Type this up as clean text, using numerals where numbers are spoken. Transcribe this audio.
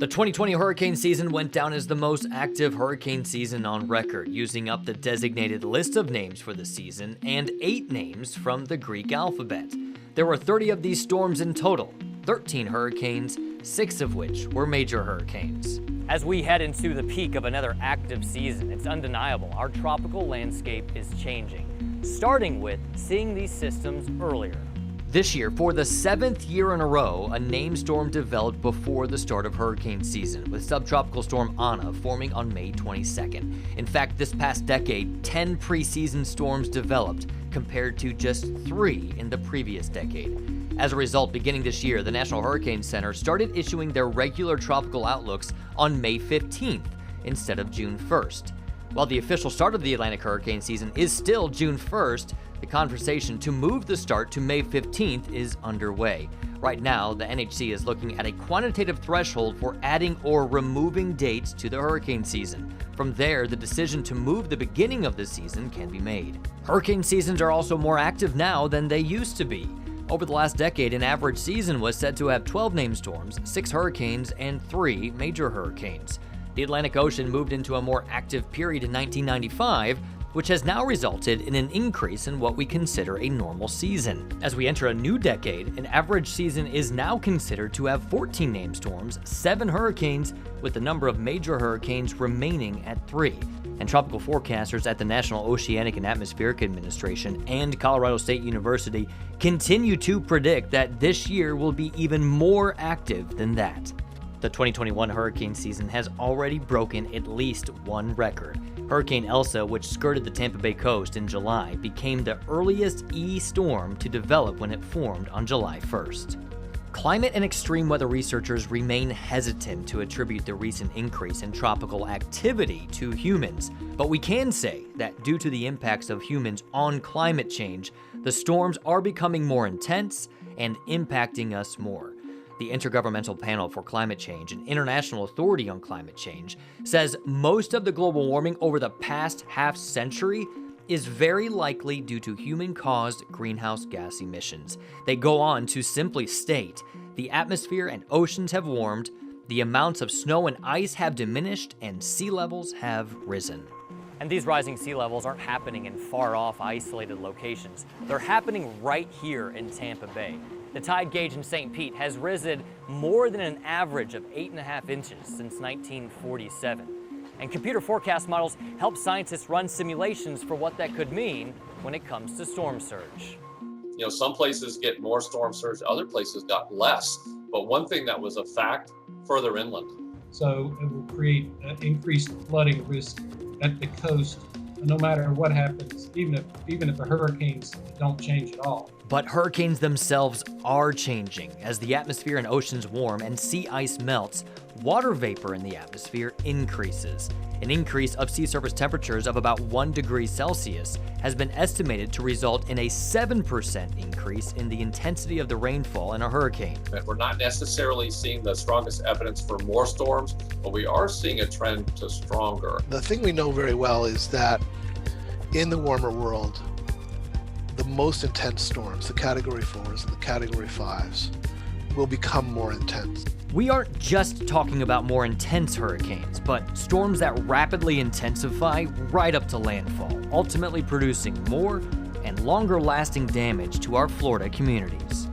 The 2020 hurricane season went down as the most active hurricane season on record, using up the designated list of names for the season and 8 names from the Greek alphabet. There were 30 of these storms in total, 13 hurricanes, 6 of which were major hurricanes. As we head into the peak of another active season, it's undeniable our tropical landscape is changing, starting with seeing these systems earlier. This year, for the 7th year in a row, a named storm developed before the start of hurricane season, with subtropical storm Ana forming on May 22nd. In fact, this past decade, 10 preseason storms developed, compared to just 3 in the previous decade. As a result, beginning this year, the National Hurricane Center started issuing their regular tropical outlooks on May 15th instead of June 1st. While the official start of the Atlantic hurricane season is still June 1st, the conversation to move the start to May 15th is underway. Right now, the NHC is looking at a quantitative threshold for adding or removing dates to the hurricane season. From there, the decision to move the beginning of the season can be made. Hurricane seasons are also more active now than they used to be. Over the last decade, an average season was said to have 12 named storms, 6 hurricanes, and 3 major hurricanes. The Atlantic Ocean moved into a more active period in 1995, which has now resulted in an increase in what we consider a normal season. As we enter a new decade, an average season is now considered to have 14 named storms, 7 hurricanes, with the number of major hurricanes remaining at 3. And tropical forecasters at the National Oceanic and Atmospheric Administration and Colorado State University continue to predict that this year will be even more active than that. The 2021 hurricane season has already broken at least one record. Hurricane Elsa, which skirted the Tampa Bay coast in July, became the earliest E-storm to develop when it formed on July 1st. Climate and extreme weather researchers remain hesitant to attribute the recent increase in tropical activity to humans, but we can say that due to the impacts of humans on climate change, the storms are becoming more intense and impacting us more. The Intergovernmental Panel for Climate Change, an international authority on climate change, says most of the global warming over the past half-century is very likely due to human-caused greenhouse gas emissions. They go on to simply state, the atmosphere and oceans have warmed, the amounts of snow and ice have diminished, and sea levels have risen. And these rising sea levels aren't happening in far-off, isolated locations. They're happening right here in Tampa Bay. The tide gauge in St. Pete has risen more than an average of 8.5 inches since 1947. And computer forecast models help scientists run simulations for what that could mean when it comes to storm surge. You know, some places get more storm surge, other places got less. But one thing that was a fact, further inland. So it will create increased flooding risk at the coast, no matter what happens, even if the hurricanes don't change at all. But hurricanes themselves are changing. As the atmosphere and oceans warm and sea ice melts, water vapor in the atmosphere increases. An increase of sea surface temperatures of about 1 degree Celsius has been estimated to result in a 7% increase in the intensity of the rainfall in a hurricane. We're not necessarily seeing the strongest evidence for more storms, but we are seeing a trend to stronger. The thing we know very well is that in the warmer world, the most intense storms, the Category 4s and the Category 5s, will become more intense. We aren't just talking about more intense hurricanes, but storms that rapidly intensify right up to landfall, ultimately producing more and longer-lasting damage to our Florida communities.